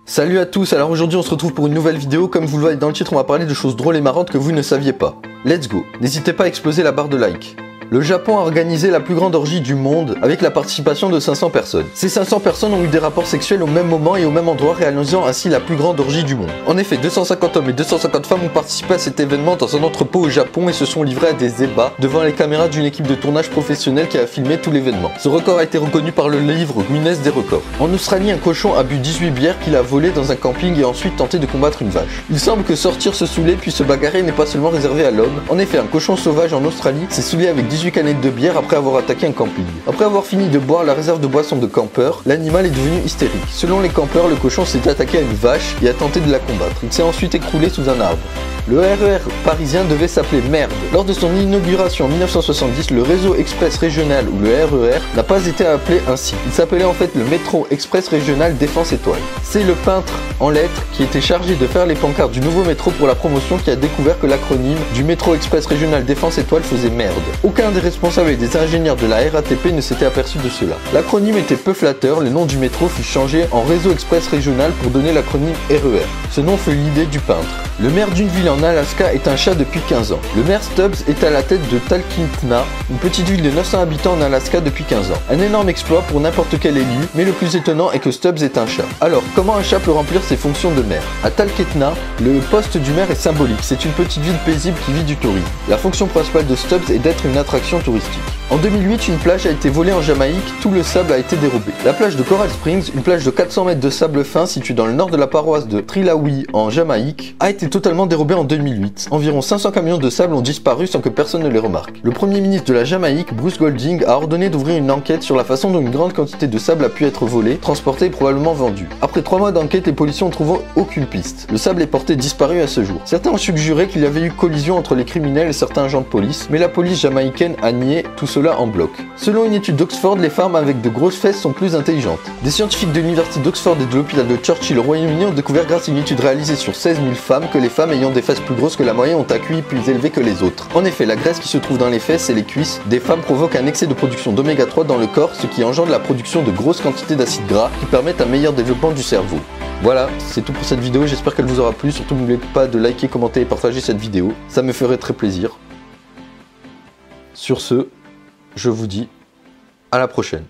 Salut à tous, alors aujourd'hui on se retrouve pour une nouvelle vidéo. Comme vous le voyez dans le titre, on va parler de choses drôles et marrantes que vous ne saviez pas. Let's go. N'hésitez pas à exploser la barre de like. Le Japon a organisé la plus grande orgie du monde avec la participation de 500 personnes. Ces 500 personnes ont eu des rapports sexuels au même moment et au même endroit, réalisant ainsi la plus grande orgie du monde. En effet, 250 hommes et 250 femmes ont participé à cet événement dans un entrepôt au Japon et se sont livrés à des ébats devant les caméras d'une équipe de tournage professionnelle qui a filmé tout l'événement. Ce record a été reconnu par le livre Guinness des records. En Australie, un cochon a bu 18 bières qu'il a volées dans un camping et a ensuite tenté de combattre une vache. Il semble que sortir se saouler puis se bagarrer n'est pas seulement réservé à l'homme. En effet, un cochon sauvage en Australie s'est saoulé avec 18 canettes de bière après avoir attaqué un camping. Après avoir fini de boire la réserve de boissons de campeurs, l'animal est devenu hystérique. Selon les campeurs, le cochon s'est attaqué à une vache et a tenté de la combattre. Il s'est ensuite écroulé sous un arbre. Le RER parisien devait s'appeler Merde. Lors de son inauguration en 1970, le réseau express régional ou le RER n'a pas été appelé ainsi. Il s'appelait en fait le métro express régional Défense Étoile. C'est le peintre en lettres qui était chargé de faire les pancartes du nouveau métro pour la promotion qui a découvert que l'acronyme du métro express régional Défense Étoile faisait merde. Aucun des responsables et des ingénieurs de la RATP ne s'était aperçu de cela. L'acronyme était peu flatteur, le nom du métro fut changé en réseau express régional pour donner l'acronyme RER. Ce nom fut l'idée du peintre. Le maire d'une ville en Alaska est un chat depuis 15 ans. Le maire Stubbs est à la tête de Talkeetna, une petite ville de 900 habitants en Alaska depuis 15 ans. Un énorme exploit pour n'importe quel élu, mais le plus étonnant est que Stubbs est un chat. Alors, comment un chat peut remplir ses fonctions de maire? À Talkeetna, le poste du maire est symbolique, c'est une petite ville paisible qui vit du tourisme. La fonction principale de Stubbs est d'être une attraction touristique. En 2008, une plage a été volée en Jamaïque, tout le sable a été dérobé. La plage de Coral Springs, une plage de 400 mètres de sable fin située dans le nord de la paroisse de Trilawi en Jamaïque, a été totalement dérobée en 2008. Environ 500 camions de sable ont disparu sans que personne ne les remarque. Le premier ministre de la Jamaïque, Bruce Golding, a ordonné d'ouvrir une enquête sur la façon dont une grande quantité de sable a pu être volée, transportée et probablement vendue. Après 3 mois d'enquête, les policiers ont trouvé aucune piste. Le sable est porté disparu à ce jour. Certains ont suggéré qu'il y avait eu collision entre les criminels et certains agents de police, mais la police jamaïcaine a nié tout cela en bloc. Selon une étude d'Oxford, les femmes avec de grosses fesses sont plus intelligentes. Des scientifiques de l'université d'Oxford et de l'hôpital de Churchill au Royaume-Uni ont découvert grâce à une étude réalisée sur 16 000 femmes que les femmes ayant des fesses plus grosses que la moyenne ont un QI plus élevé que les autres. En effet, la graisse qui se trouve dans les fesses et les cuisses des femmes provoque un excès de production d'oméga 3 dans le corps, ce qui engendre la production de grosses quantités d'acides gras qui permettent un meilleur développement du cerveau. Voilà, c'est tout pour cette vidéo, j'espère qu'elle vous aura plu. Surtout n'oubliez pas de liker, commenter et partager cette vidéo, ça me ferait très plaisir. Sur ce, je vous dis à la prochaine.